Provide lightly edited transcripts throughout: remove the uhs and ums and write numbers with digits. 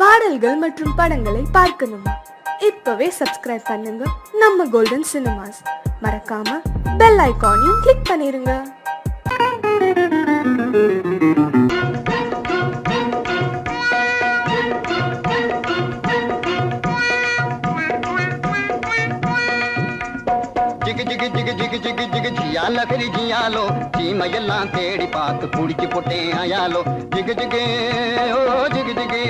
பாடல்கள் மற்றும் படங்களை பார்க்கணுமா? இப்பவே சப்ஸ்கிரைப் பண்ணுங்க நம்ம கோல்டன் சினிமாஸ். மறக்காம பெல் ஐகானையும் கிளிக் பண்ணிருங்க. லகரி ஜியாலோ சீமையெல்லாம் தேடி பார்த்து குடிச்சு போட்டேன் ஆயாலோ ஜிகு ஜிகு ஓ ஜிகு ஜிகு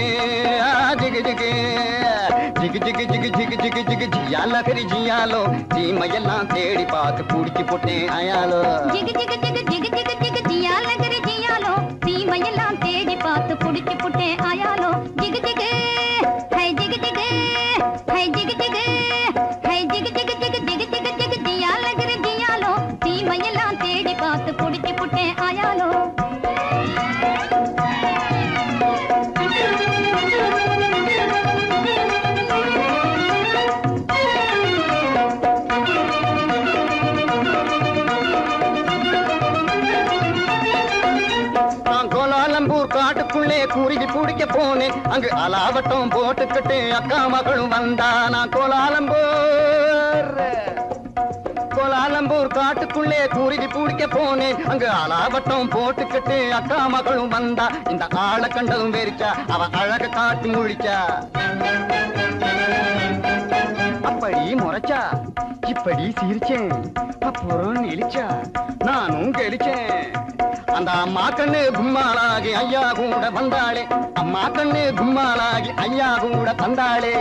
ஜிகு ஜிகு ஜிகு ஜிகு ஜிகு ஜிகு ஜிகு ஜிகு ஜியா லகரி ஜியாலோ சீமையெல்லாம் தேடி பார்த்து குடிச்சு போட்டேன் ஆயாலோ ஜிகு ஜிகு ஜிகு ஜிகு ஜிகு ஜிகு ஜியா லகரி ஜியாலோ சீமையெல்லாம் தேடி பார்த்து குடிச்சு போட்டேன் ஆயாலோ ஜிகு ஜிகு ஹை ஜிகு ஜிகு ஹை ஜிகு ஜிகு ஹை ஜிகு ஜிகு ஜிகு ஜிகு ஜிகு ஜிகு ஜியா லகரி ஜியாலோ சீமையெல்லாம் தேடி பார்த்து குடிச்சு போட்டேன் ஆயாலோ குருவி பிடிக்க போனேன் அங்கு அலாவட்டம் போட்டுக்கிட்டு அக்கா மகளும் வந்தா. நான் கோலாலம்பூர் காட்டுக்குள்ளே குருவி பிடிக்க போனேன் அங்கு அலாவட்டம் போட்டுக்கிட்டு அக்கா மகளும் வந்தா. இந்த ஆளை கண்டதும் வெறிச்சா, அவ அழக காட்டி முழிச்சா. அப்படி முறைச்சா, இப்படி சிரிச்சேன், அப்புறம் இழிச்சா, நானும் கெளிச்சேன். அந்த அம்மா கண்ணு கும்மாளாகி ஐயா கூட வந்தாளே, அம்மா கண்ணு கும்மாளாகி ஐயா கூட வந்தாளே.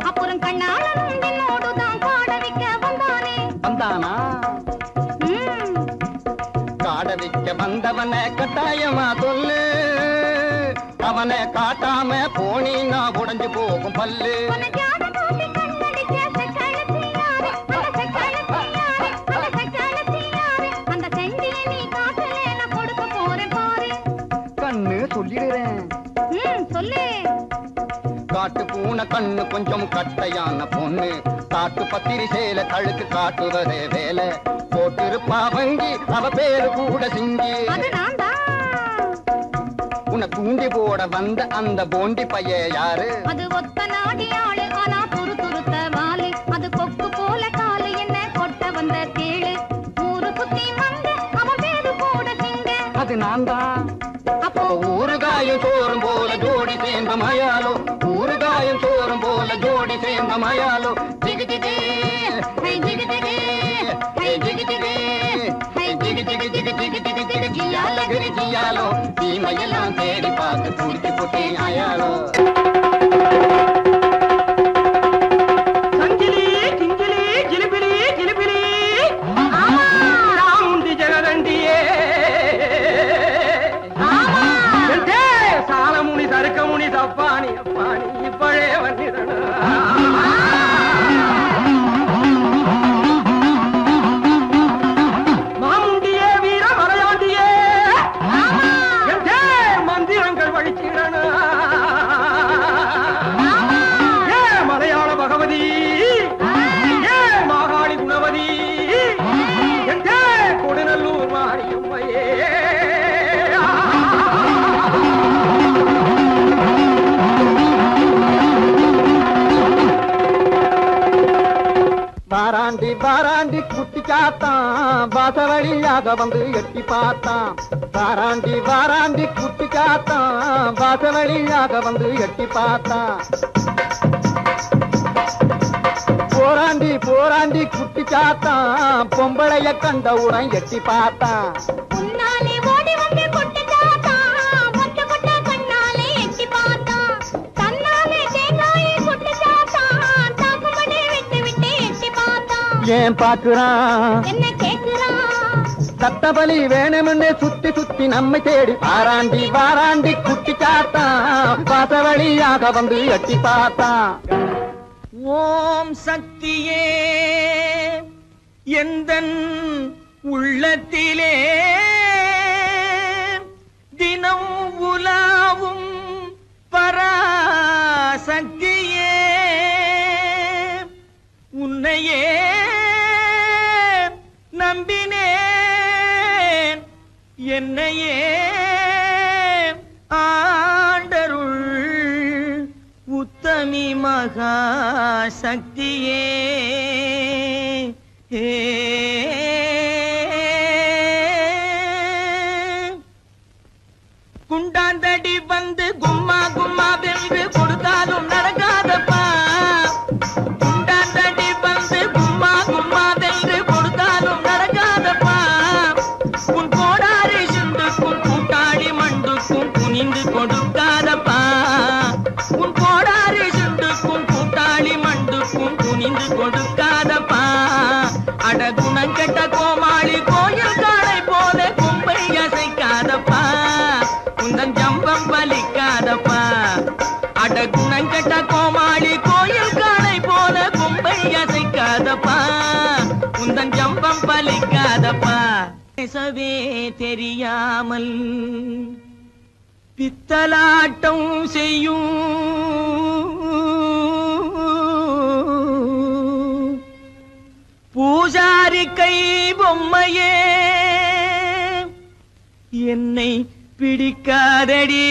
அப்புறம் கண்ணாளனும் என்னோடுதான் காட வைக்க வந்தானே. வந்தானா? காட வைக்க வந்தவனை கட்டாயமா சொல்லு, அவனை காட்டாம போனீன்னா உடைஞ்சு போகும் பல்லு. கண்ணு சொல்லிடுறேன், சொல்லு. காட்டு பூனை கண்ணு கொஞ்சம் கட்டையான பொண்ணு, காட்டு பத்திரி சேல கழுக்கு காட்டுவதே வேலை. போட்டிருப்பா வங்கி, அவ பேரு கூட சிங்கி. உன்னை தூண்டி போட வந்த அந்த போண்டி பைய யாரு? அது ஒத்த நாடி ஆளு, ஆனா துரு துருத்த வாலு. அது கொக்கு போல காலு, என்ன கொட்ட வந்த தேளு. ஊரு சுத்தி வந்த அவன் பேரு கூட சிங்க. அது நான் தான். அப்போ ஊறுகாயும் சோறும் போல ஜோடி சேர்ந்த மயாலோ, ஊறுகாயும் சோறும் போல ஜோடி சேர்ந்த மயாலோ. ஜிகு ஜிகு ஹை ஜிகு ஜிகு ஹை ஜிகு ஜிகு ஹை ஜிகு ஜிகு ஜிகு ஜிகு ஜிகு ஜிகு ஜியா லகரி ஜியாலோ சீமையெல்லாம் தேடி பார்த்து குடிச்சு போட்டேன் ஆயாலோ. அப்பானி அப்பானி இப்பழே வந்திடனா. மாமுண்டியே வீர மலையாண்டியே, மந்திரங்கள் வழிச்சிடனா. ஏ மலையாள பகவதி, ஏ மாகாளி குணவதி, கொடுநல்லூர் மாரியம்மையே. வாராண்டி வாராண்டி குட்டி காத்தான், வாச வழியாக வந்து எட்டி பார்த்தான். வாராண்டி வாராண்டி குட்டி காத்தான், வாச வழியாக வந்து எட்டி பார்த்தான். போராண்டி போராண்டி குட்டி காத்தான், பொம்பளைய கண்டவுடன் எட்டி பார்த்தான். ஏன் பாக்குறான் என்ன கேக்குறான் சத்தபலி வேணும்னு சுத்தி சுத்தி நம்மை தேடி பாராண்டி வாராண்டி குட்டி காத்தான் பாசவழியாக வந்து எட்டி பார்த்தான். ஓம் சக்தியே எந்தன் உள்ளத்திலே தினம் உலாவும் பராசக்தியே உன்னையே நம்பினேன் என்னையே ஆண்டருள் உத்தமி மகா சக்தியே குண்டாந்தடி வந்து கும்மா கும்மா வென்று கொடுத்தாலும் நடக்காதப்பா குண்டாந்தடி வந்து கும்மா கும்மா வென்று கொடுத்தாலும் நடக்காதப்பா உன் கோடாரி சிந்துக்கும் கூட்டாளி மண்டுக்கும் குனிந்து கொடுக்காதப்பா உன் கோடாரி சிந்துக்கும் கூட்டாளி மண்டுக்கும் குனிந்து கொடுக்காதப்பா அட குணங்கெட்ட கோமாளி கோயில் காளை போல கும்பை அசைக்காதப்பா உந்தன் ஜம்பம் பலிக்காதப்பா அட குணங்கெட்ட கோமாளி கோயில் காளை போல கும்பை அசைக்காதப்பா உந்தன் ஜம்பம் பலிக்காதப்பா பேசவே தெரியாமல் பித்தலாட்டம் செய்யும் பூஜாரி கை பொம்மையே என்னை பிடிக்காதடி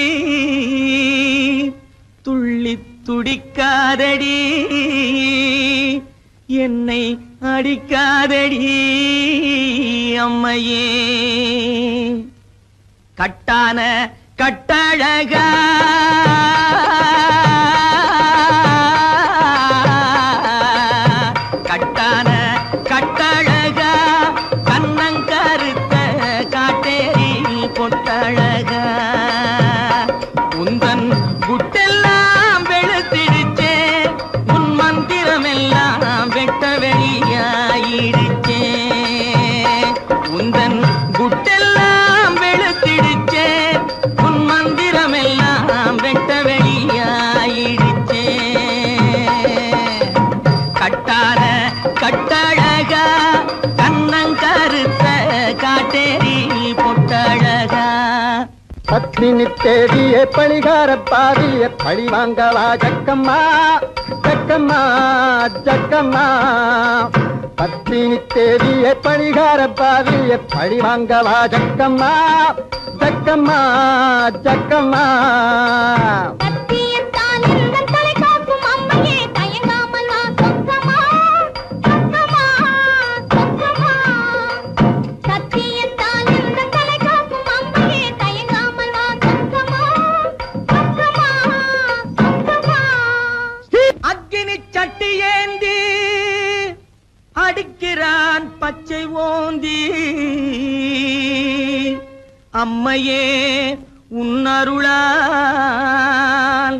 துள்ளி துடிக்காதடி என்னை அடிக்காதடி அம்மையே கட்டான கட்டழகா கட்டான கட்டழகா கண்ணங்கருத்த காட்டேரி பொட்டழகா உந்தன் குட்டெல்லாம் வெளுத்திடுச்சே உன் மந்திரமெல்லாம் வெட்ட வெளியாயிடுச்சே உந்தன் குட்டெல்லாம் வெளுத்திடுச்சே உன் மந்திரமெல்லாம் வெட்ட வெளியாயிடுச்சே கட்டார கட்டழகா கண்ணங்கருத்த காட்டேரி பொட்டழகா பத்மினி தேடிய பழிகார பாதிய பழி வாங்கவா ஜக்கம்மா ஜக்கம்மா ஜக்கம்மா பத்மினி தேடிய பழிகார பாதிய பழி வாங்கவா ஜக்கம்மா ஜக்கம்மா ஜக்கம்மா சத்தியத்தால் எந்தன் தலை காக்கும் அம்மையே தயங்காமல் வா சொக்கமா சொக்கமா சொக்கமா சத்தியத்தால் எந்தன் தலை காக்கும் அம்மையே தயங்காமல் வா சொக்கமா சொக்கமா சொக்கமா அக்கினி சட்டி ஏந்தி அடிக்கிறான் பச்சை ஓந்தி அம்மையே உன்னருளால்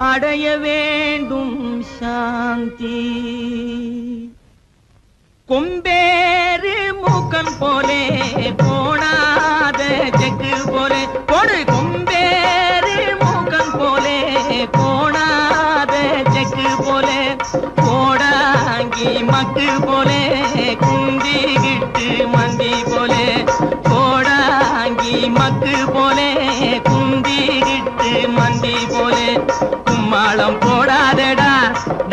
அடைய வேண்டும் சாந்தி கொம்பேறு மூக்கன் போலே போனாத செக்கு போலே கொடு கொம்பேறு மூக்கன் போலே போனாத செக்கு போலே போடாங்கி மக்கு போலே குந்திகிட்டு மந்தி போலே போடாங்கி மக்கு போலே குந்திகிட்டு மந்தி போலே கும்மாளம் போடாதடா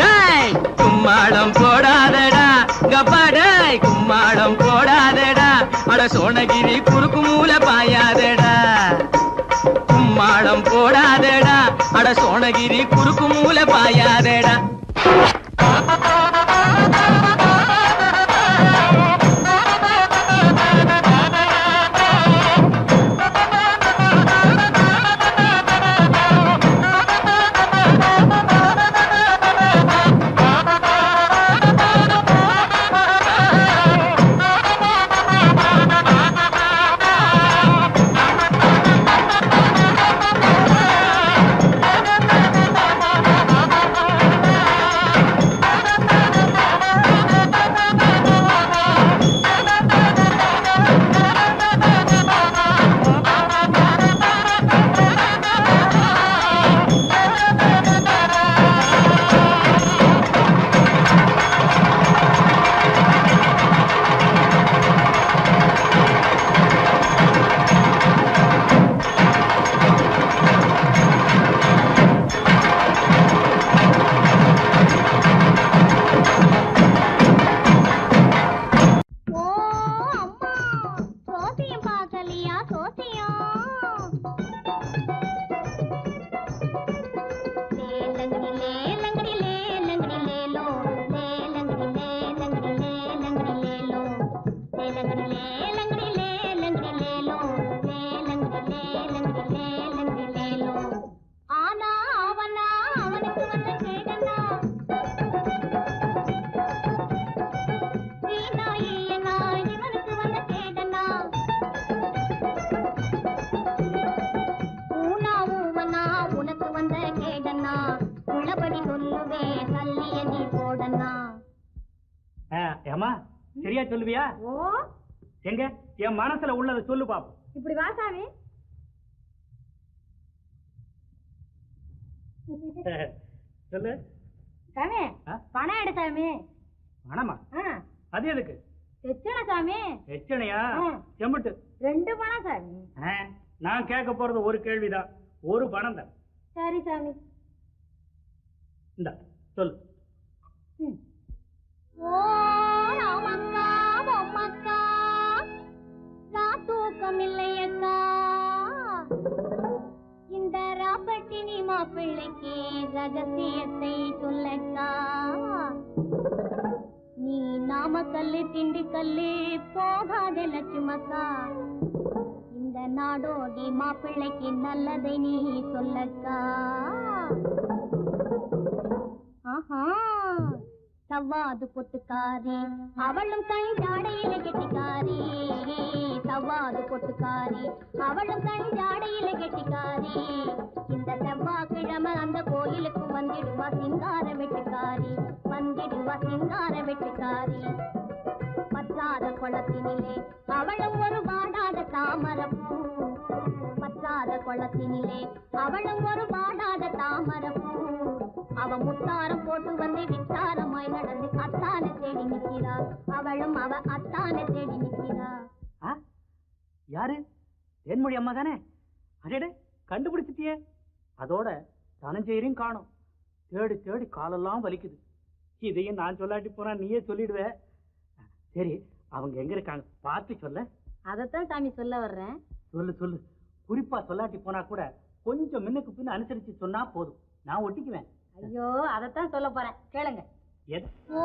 டேய் கும்மாளம் போடாதடா கப்பாடாய் கும்மாளம் போடாதடா அட சோனகிரி குறுக்கு மூல பாயாதடா கும்மாளம் போடாதடா அட சோனகிரி குறுக்கு மூல பாயாதடா ஏமா சரியா சொல்லுவியா? ஓ எங்க என் மனசுல உள்ளதை சொல்லு பாப்போம். இப்படி வா சாமி. சொல்லு சாமி பணம் எடு சாமி. பணமா? அது எதுக்கு? எச்சனை சாமி. எச்சனையா? செம்பட்டு 2 பணம் சாமி. நான் கேட்க போறது ஒரு கேள்விதான், ஒரு பணம் தான். சரி சாமி. இந்த சொல்லு. ஓ ராமக்கா பொம்மக்கா நான் தூக்கம் இல்லையக்கா, இந்த ராப்பட்டினி மாப்பிள்ளைக்கு ரகசியத்தை சொல்லக்கா. நீ நாமக்கல்லு திண்டுக்கல்லு போகாத லட்சுமக்கா, இந்த நாடோடி மாப்பிள்ளைக்கு நல்லதை நீ சொல்லக்கா. ஆஹா சவ்வாது பொட்டுக்காரி அவளும் கண் ஜாடையில கெட்டிக்காரி, சவ்வாது பொட்டுக்காரி அவளும் கண் ஜாடையில கெட்டிக்காரி. இந்த செவ்வாய்க்கிழமை அந்த கோயிலுக்கு வந்திடுவா சிங்கார வெட்டுக்காரி, வந்திடுவா சிங்கார வெட்டுக்காரி. பற்றாத குளத்தினிலே அவளும் ஒரு வாடாத தாமரப்பூ, பற்றாத குளத்தினிலே அவளும் ஒரு வாடாத தாமரப்பூ. அவ முத்தாரம் போட்டு வந்து வித்தாரமாய் நடந்து அத்தானை தேடி நிற்கிறா, அவளும் அவ அத்தானை தேடி நிற்கிறா. யாரு? தேன்மொழி அம்மா தானே? அடே கண்டுபிடிச்சிட்டியே. அதோட தனஞ்செயரையும் காணும். தேடி தேடி காலெல்லாம் வலிக்குது. இதையும் நான் சொல்லாட்டி போனா நீயே சொல்லிடுவ. சரி அவங்க எங்க இருக்காங்க பார்த்து சொல்ல. அதத்தான் சாமி சொல்ல வர்றேன். சொல்லு சொல்லு. குறிப்பா சொல்லாட்டி போனா கூட கொஞ்சம் முன்னுக்கு பின்ன அனுசரிச்சு சொன்னா போதும், நான் ஒட்டிக்குவேன். ஐயோ அதத்தான் சொல்ல போறேன், கேளுங்க. எது? ஓ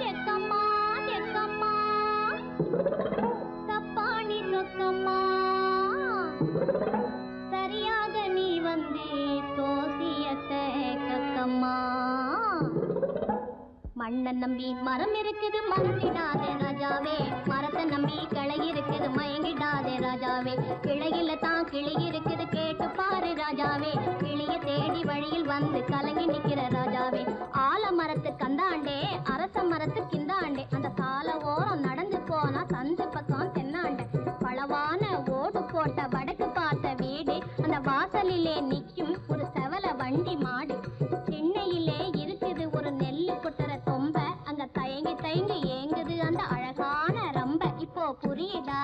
தெக்கம்மா தெக்கம்மா தப்பாணி சொக்கம்மா, சரியாக நீ வந்து சோசியத்தை கக்கம்மா. மண்ணை நம்பி மரம் இருக்குது மறந்திடாதே ராஜாவே, மரத்தை நம்பி கிளை இருக்குது மயங்கிடாதே ராஜாவே. கிளையில தான் கிளி இருக்குது கேட்டு பாரு ராஜாவே, கிளிய தேடி வழியில் வந்து கலங்கி நிக்கிற ராஜாவே. ஆல மரத்து கந்தாண்டே அரச மரத்து கிந்தாண்டே, அந்த சால ஓரம் நடந்து போனா சந்து பக்கம் தென்னாண்டே. பளவான ஓடு போட்ட வடக்கு பார்த்த வீடு, அந்த வாசலிலே நிக்கும் ஒரு செவல வண்டி மாடு. சென்னையிலே இருக்குது ஒரு நெல்லு கொட்டுற தொம்ப, அங்க தயங்கி தயங்கி ஏங்குது அந்த அழகான ரம்ப. இப்போ புரியுதா?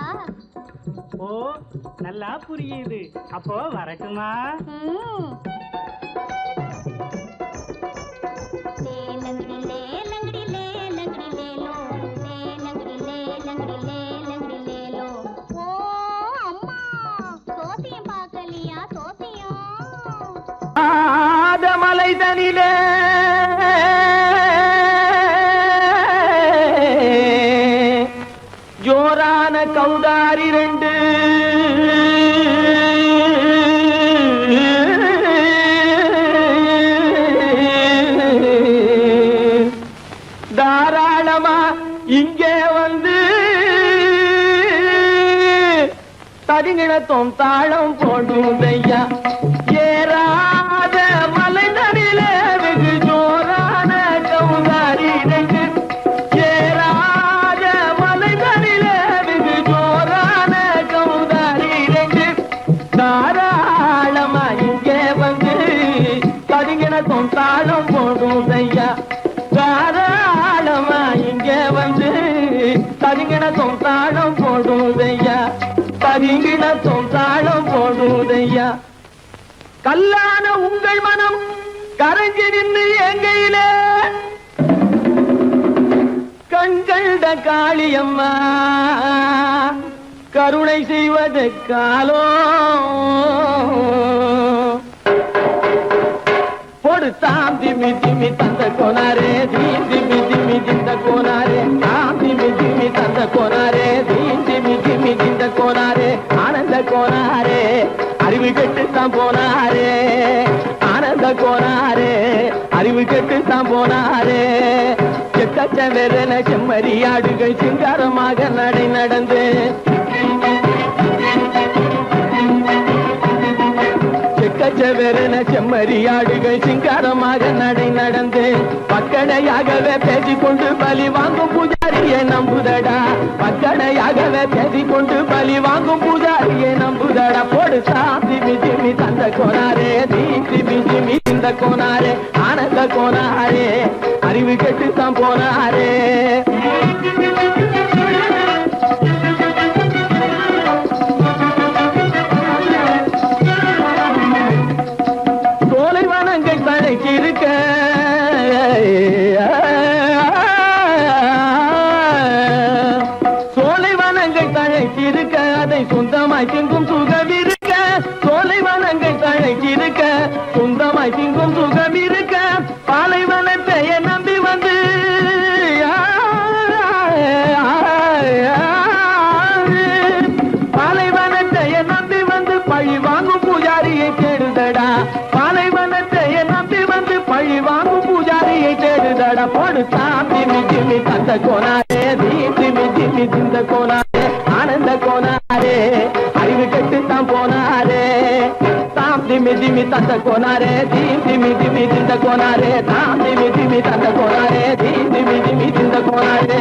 ஓ நல்லா புரியுது. அப்போ வரட்டுமா? லேலங்கடி லேலங்கடி லேலங்கடி லேலோ, லேலங்கடி லேலங்கடி லேலங்கடி லேலோ. ஓ அம்மா சோசியம் பார்க்கலையா? சோசியம் மலை தனிலே ஜோரான கௌதாரி 2 தாராளமா இங்கே வந்து தரிங்கிணத்தும் தாளம் போடுதையா. ஏறாத மலை தனிலே வெகு ஜோரான கௌதாரி 2, ஏறாத மலை தனிலே வெகு ஜோரான கௌதாரி 2, தாராளமா இங்கே வந்து தரிங்கிணத்தும் தாளம் போடுதையா. தாராளமா இங்கே வந்து தரிங்கிணத்தும் தாளம் போடுதையா, தரிங்கிணத்தும் தாளம் போடுதையா. கல்லான உங்கள் மனம் கரைஞ்சி நின்று எங்கையிலே கண்கண்ட காளியம்மா கருணை செய்வது காலோ. பொடுத்தாம் திமி திமி தந்த கோனாரே, தீம் திமி திமி திந்த கோனாரே, தாம் திமி திமி தந்த கோனாரே, தீம் திமி திமி திந்த கோனாரே. ஆனந்த கோனாரே அறிவு கெட்டுத்தான் போனாரே, ஆனந்த கோனாரே அறிவு கெட்டுத்தான் போனாரே. செக்கச்சவென செம்மறியாடுகள் சிங்காரமாக நடை நடந்து, செக்கச்சவென செம்மறியாடுகள் சிங்காரமாக நடை நடந்து பக்கடையாகவே பேசிக்கொண்டு பலி வாங்கும் பூஜாரியை நம்புதடா. பக்கடையாகவே பேசிக்கொண்டு பலி வாங்கும் பூஜாரியை நம்புதடா. போடு சாமி ஜிமி தந்த கோனாரே ஜிமி ஜிமி இந்த கோனாரே ஆனந்த கோனாரே அறிவு கெட்டுத்தான் போனாரே. சோலைவனங்கள் தழைச்சிருக்க சோலைவனங்கள் தழைச்சிருக்க அதை சொந்தமாய் திங்கும் சுகம் இருக்க. சோலைவனங்கள் தழைச்சிருக்க சொந்தமாய் திங்கும் சுகம் இருக்க. பாலைவனத்தை நம்பி வந்து பாலைவனத்தை நம்பி வந்து பழி வாங்கும் பூஜாரியை தேடுதடா. பாலைவனத்தை நம்பி வந்து பழி வாங்கும் பூஜாரியை தேடுதடா. போடு சாமி ஜிமி தந்த கோனாரே ஜிமி ஜிமி திந்த கோனாரே ஆனந்த கோனாரே அறிவு கெட்டுத்தான் போனாரே. தாம் திமி திமி தந்த கோனாரே திமி திமி திந்த கோனாரே தாம் திமி திமி தந்த கோனாரே திமி திமி திந்த கோனாரே.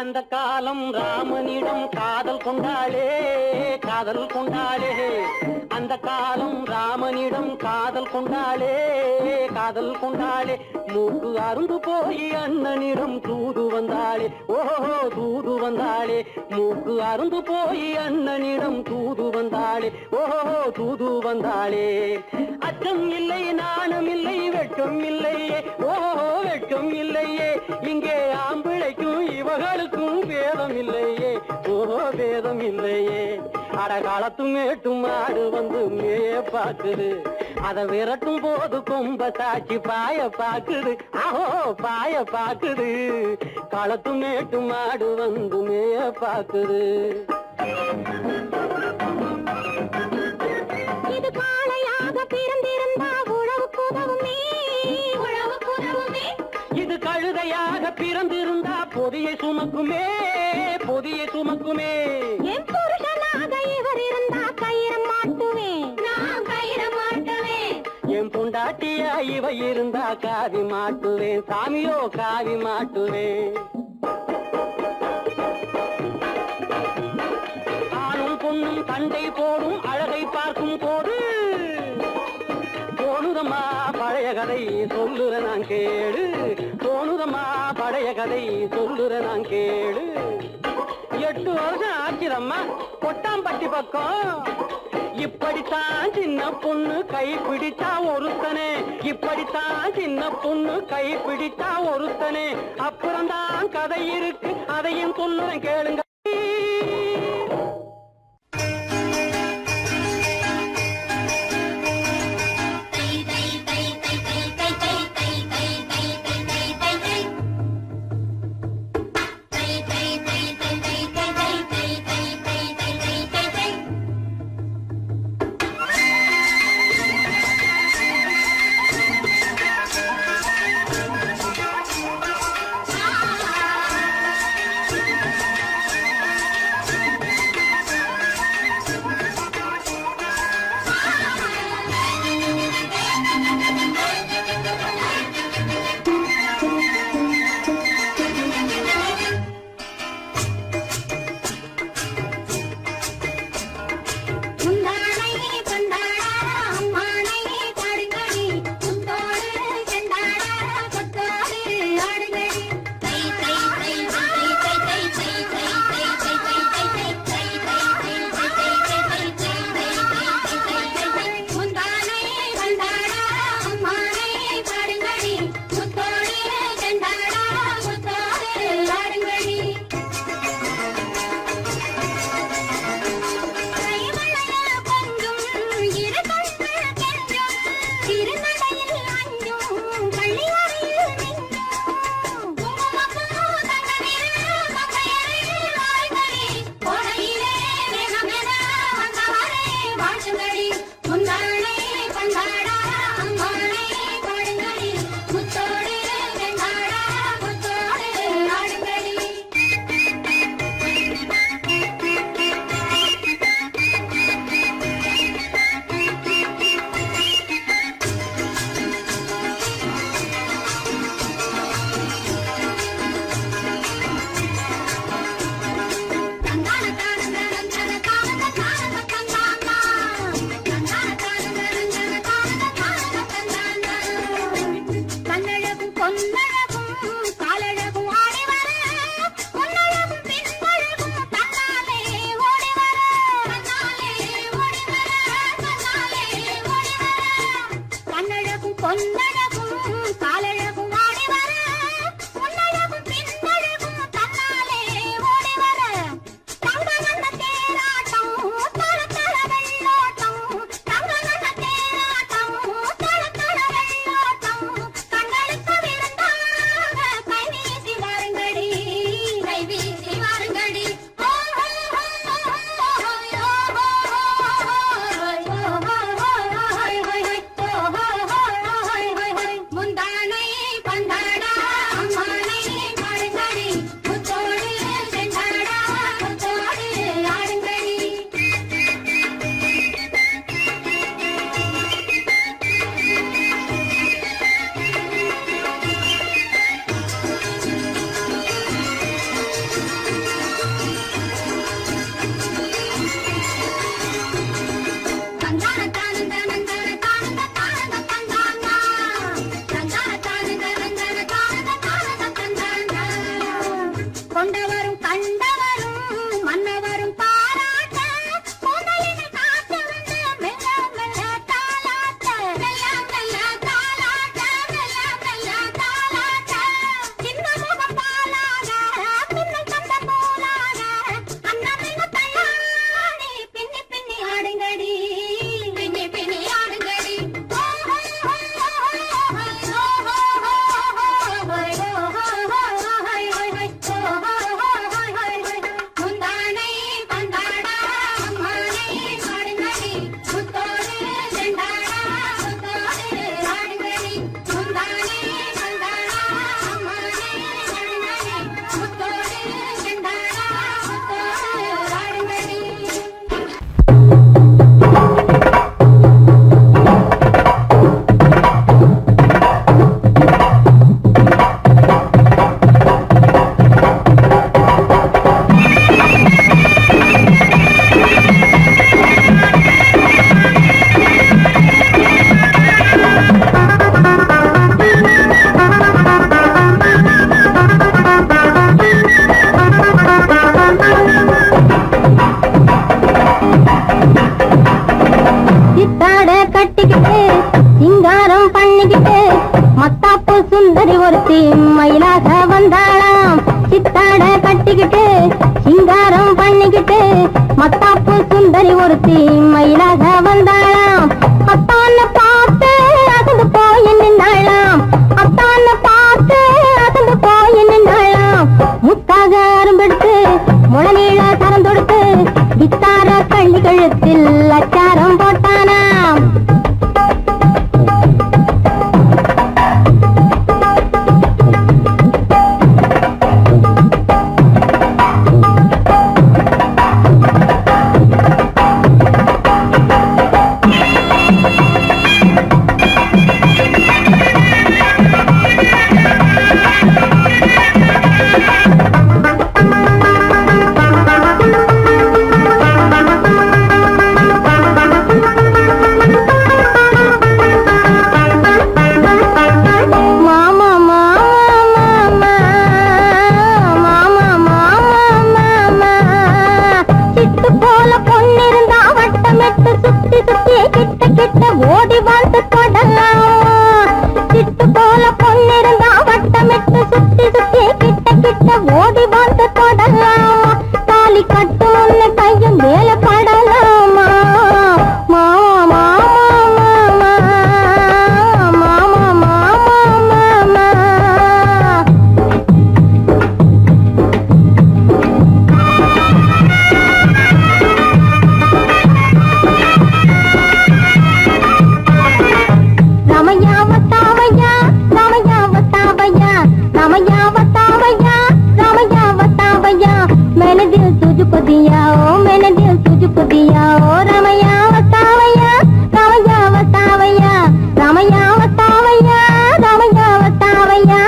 அந்த காலம் ராமனிடம் காதல் கொண்டாளே காதல் கொண்டாளே. அந்த காலம் ராமனிடம் காதல் கொண்டாளே காதல் கொண்டாளே. மூக்கு அருந்து போய் அண்ணனிடம் தூது வந்தாளே ஓஹோ தூது வந்தாளே. மூக்கு அருந்து போய் அண்ணனிடம் தூது வந்தாளே ஓஹோ தூது வந்தாளே. அச்சம் இல்லை நாணம் இல்லை வெட்கம் இல்லையே ஓஹோ வெட்கம் இல்லையே. இங்கே ஆம்பிளைக்கும் இவர்களுக்கும் வேதம் இல்லையே ஓஹோ வேதம் இல்லையே. அடகாலத்து மேட்டும் மாடு வந்து மேய பாக்குது. அதை விரட்டும் போது கொம்ப சாட்சி பாய பாக்குது ஆஹோ பாய பாக்குது. களத்து மேட்டும் மாடு வந்து மேய பாக்குது. இது காளையாக பிறந்திருந்தா உழவுக்கு உதவுமே உழவுக்கு உதவுமே. இது கழுதையாக பிறந்திருந்தா பொதியை சுமக்குமே பொதியை சுமக்குமே. என் புருஷனாக இவர் இருந்தா கயிறு மாட்டுவேன் நான் கயிறு மாட்டுவேன். என் பொண்டாட்டியா இவ இருந்தா காவி மாட்டுவேன் சாமியோ காவி மாட்டுவேன். ஆணும் பொண்ணும் சண்டை போடும் அழகை பார்க்க தோணுதம்மா பழைய கதை சொல்லுற நான் கேளு, தோணுதம்மா பழைய கதை சொல்லுற நான் கேளு. 8 வருஷம் ஆச்சுதம்மா கொட்டாம்பட்டி பக்கம், இப்படித்தான் சின்ன பொண்ணு கை பிடித்தா ஒருத்தனே, இப்படித்தான் சின்ன பொண்ணு கை பிடித்தா ஒருத்தனே. அப்புறம்தான் கதை இருக்கு அதையும் சொல்லுறேன் கேளுங்க. சுந்தரி ஒருத்தி மயிலாக வந்தாளாம். சித்தாட கட்டிக்கிட்டு சிங்காரம் பண்ணிக்கிட்டு மத்தாப்பு சுந்தரி ஒருத்தி மயிலாக வந்தாளாம். அத்தான பார்த்து அசந்து போய் நின்னாளாம். அத்தான பார்த்து அசந்து போய் நின்னாளாம். முத்தாக அரும்பெடுத்து முளநீள சரம் தொடுத்து வித்தார கள்ளி கழுத்தில் அச்சாரம் போட்டானாம். ஓடி வந்து தொடலாம். சிட்டு போல பொண்ணிருந்தா வட்டமிட்டு சுத்தி சுத்தி கிட்ட கிட்ட ஓடி வந்து தொடலாம். தாலி கட்டு முன்ன கையும் மேல படலாமா. மாமா மாமா மாமா மாமா மாமா. मैंने दिल तुझको दिया ओ मैंने दिल तुझको दिया ओ रामैया वतावैया रामैया वतावैया रामैया वतावैया रामैया वतावैया.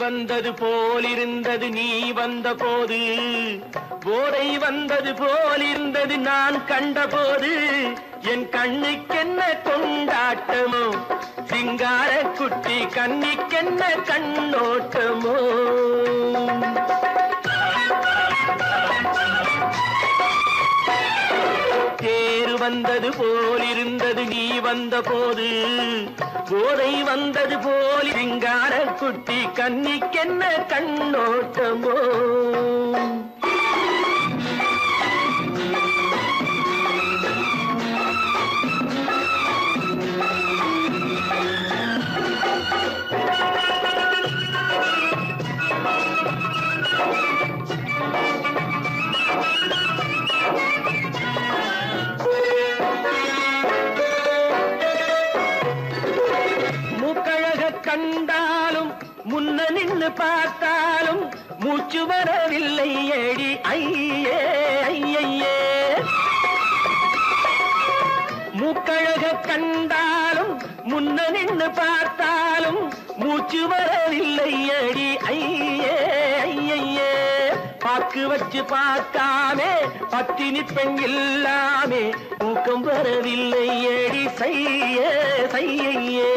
வந்தது போலிருந்தது நீ வந்த போது, போதை வந்தது போலிருந்தது நான் கண்டபோது, என் கண்ணுக்கென்ன கொண்டாட்டமோ, சிங்கார குட்டி கண்ணிக்கென்ன கண்ணோட்டமோ. தேர் வந்தது போலிருந்தது நீ வந்த போது, போதை வந்தது போல் சிங்கார குட்டி கண்ணிக்கென்ன கண்ணோட்டமோ. கண்டாலும் முன்ன நின்று பார்த்தாலும் மூச்சு வரவில்லை ஏடி ஐயே ஐயே. மூக்கழக கண்டாலும் முன்ன நின்று பார்த்தாலும் மூச்சு வரவில்லை ஏடி ஐயே ஐயே. பாக்கு வச்சு பார்க்காமே பத்தினி பெண் இல்லாமே ஊக்கம் வரவில்லை ஏடி செய்ய செய்யே.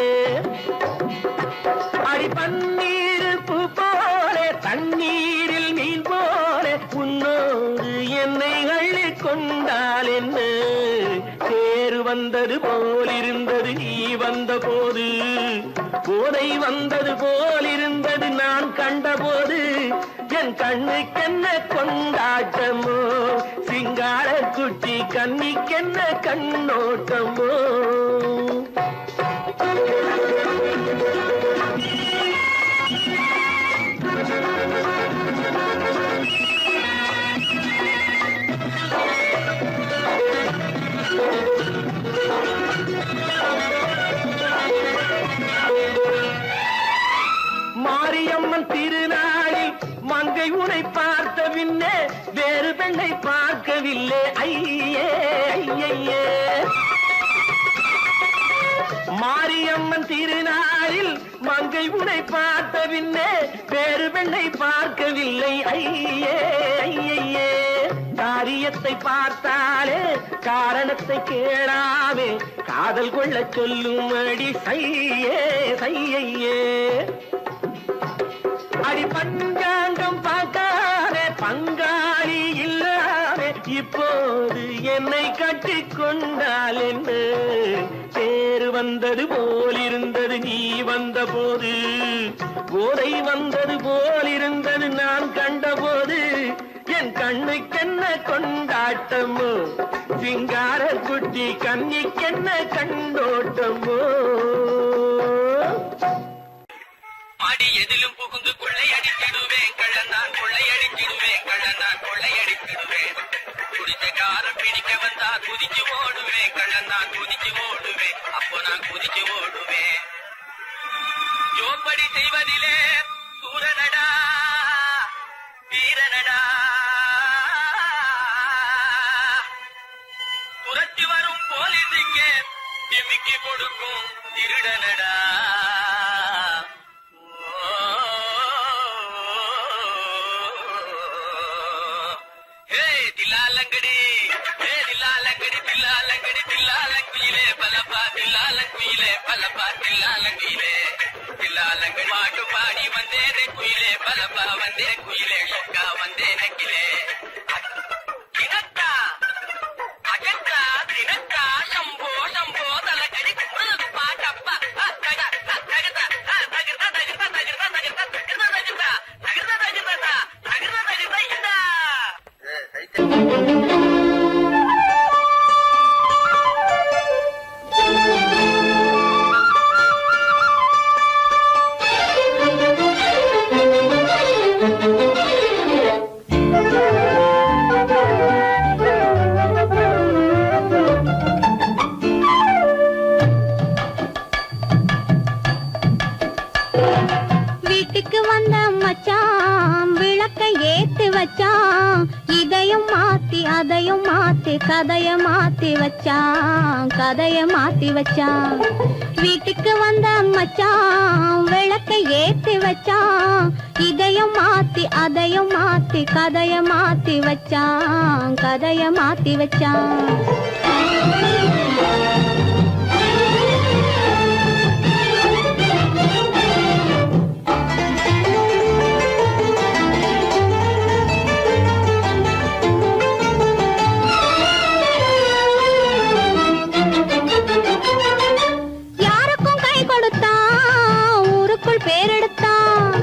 அடி பன்னீர் பூ போல தண்ணீரில் மீன் போல உன்னோடு என்னை அள்ளி கொண்டால் என்ன. தேர் வந்தது போலிருந்தது நீ வந்த போது, போதை வந்தது போலிருந்தது நான் கண்டபோது, என் கண்ணுக்கென்ன கொண்டாட்டமோ, சிங்கார குட்டி கண்ணிக்கென்ன கண்ணோட்டமோ. மாரியம்மன் திருநாளில் மங்கை உனை பார்த்த பின்னே பின்னே வேறு பெண்ணை பார்க்கவில்லை ஐயே ஐயே. மாரியம்மன் திருநாளில் மங்கை உன்னை பார்த்த பின்னே வேறு பெண்ணை பார்க்கவில்லை ஐயே ஐயே. காரியத்தை பார்த்தாலே காரணத்தை கேளாமே காதல் கொள்ள சொல்லும்படி சையே சையே. அடி பஞ்சாங்கம் பார்க்காதே பங்காளி இல்லாமே இப்போது என்னை கட்டிக் கொண்டால் என்ன. தேர் வந்தது போலிருந்தது நீ வந்த போது, போதை வந்தது போலிருந்தது நான் கண்டபோது. என் கண்ணுக்கென்ன கொண்டாட்டமோ சிங்கார குட்டி கண்ணிக்கென்ன கண்டோட்டமோ. அடி எதிலும் புகுந்து கொள்ளையடித்திடுவேன் கள்ளந்தான் கொள்ளையடித்திடுவேன் கள்ளந்தான் கொள்ளையடித்திடுவேன். குடிச்சக்காரன் பிடிக்க வந்தா குதிச்சு ஓடுவேன் கள்ளந்தான் குதிச்சு ஓடுவேன் அப்போ நான் குதிச்சு ஓடுவேன். ஜோப்படி செய்வதிலே சூரனடா வீரனடா துரத்தி வரும் போலீஸுக்கு திமிக்கி கொடுக்கும் திருடனடா. தில்லாலங்கடி தில்லாலங்கடி தில்லாலங்கடி தில்லாலங்குயிலே பலப்பா தில்லாலங்குயிலே பலப்பா தில்லாலங்குயிலே தில்லாலங்கடி பாட்டு பாடி வந்தேனே குயிலே பலப்பா வந்தே குயிலே சொக்கா வந்தே நக்கிலே. தினக்கா அகத்தா தினக்கா சம்போ சம்போ தலக்கடி பாட்டப்பா தகதா தகதா தகதா தகதா தகதா தகதா தகதா தகதா தகதா தகதா தகதா தகதா இந்த வீட்டுக்கு வந்த மச்சான் விளக்க ஏத்தி வச்சான். இதையும் மாத்தி அதையும் மாத்தி கதைய மாத்தி வச்சான் கதைய மாத்தி வச்சான். வீட்டுக்கு வந்த மச்சான் விளக்க ஏத்தி வச்சான். இதையும் மாத்தி அதையும் மாத்தி கதைய மாத்தி வச்சான் கதைய மாத்தி வச்சான். யாருக்கும் கை கொடுத்தான் ஊருக்குள் பேரெடுத்தான்.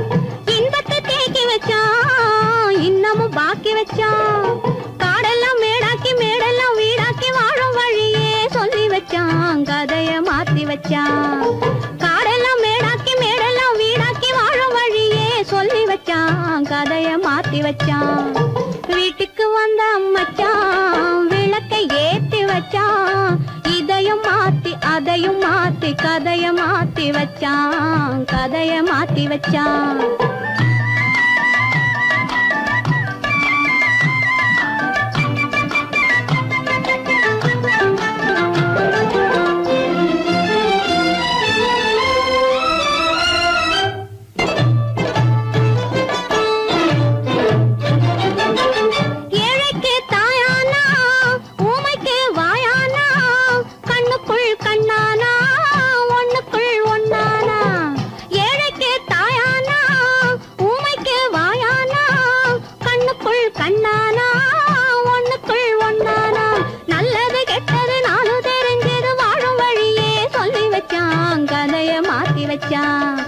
இன்பத்தை தேக்கி வச்சான் இன்னமும் பாக்கி வச்சான். காடெல்லாம் மேடாக்கி மேடெல்லாம் வீடாக்கி வாழும் வழியே சொல்லி வச்சான் கதைய மாத்தி வச்சான். காடெல்லாம் மேடாக்கி மேடெல்லாம் வீடாக்கி வாழும் வழியே சொல்லி வச்சான் கதைய மாத்தி வச்சான். வீட்டுக்கு வந்த மச்சான் விளக்கை ஏத்தி வச்சான். இதையும் மாத்தி அதையும் மாத்தி கதைய மாத்தி வச்சான் கதைய மாத்தி வச்சான். ஏழைக்கு தாயானா ஊமைக்கு வாயானா கண்ணுக்குள் கண்ணானா ஒண்ணுக்குள் ஒண்ணானா. ஏழைக்கு தாயானா ஊமைக்கு வாயானா கண்ணுக்குள் கண்ணானா ஒண்ணுக்குள் ஒண்ணானா. நல்லது கெட்டது நானும் தெரிஞ்சது வாழும் வழியே சொல்லி வச்சான் கதைய மாத்தி வச்சான்.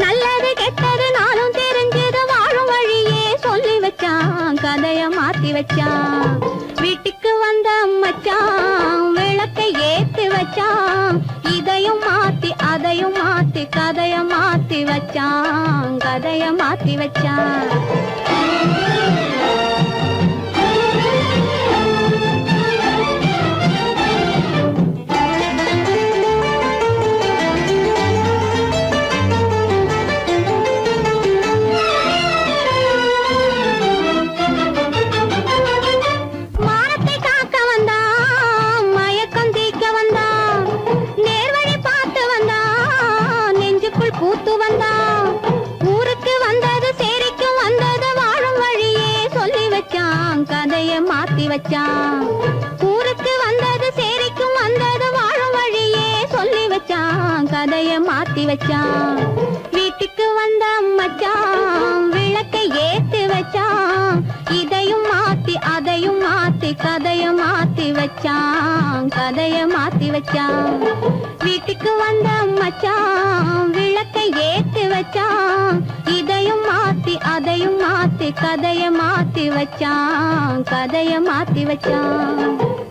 நல்லது கெட்டது நானும் தெரிஞ்சது வாழும் வழியே சொல்லி வச்சான் கதைய மாத்தி வச்சான். வீட்டுக்கு வந்த மச்சான் விளக்கை ஏத்தி வச்சான். இதையும் மாத்தி அதையும் மாத்தி கதைய மாத்தி வச்சான் கதைய மாத்தி வச்சான். வச்சான் கதைய மாத்தி வச்சான் ஊருக்கு வந்தது சேரிக்கும் வந்தது வாழும் வழியே சொல்லி வச்சான் கதைய மாத்தி வச்சான் வீட்டுக்கு வந்த மச்சான் விளக்கை ஏத்தி வச்சான் இதையும் மாத்தி அதையும் மாத்தி கதைய மாத்தி வச்சான் கதைய மாத்தி வச்சான் வீட்டுக்கு வந்த மச்சான் விளக்கை ஏத்தி வச்சான் இதையும் மாத்தி அதையும் மாத்தி கதைய மாத்தி வச்சான் கதைய மாத்தி வச்சான்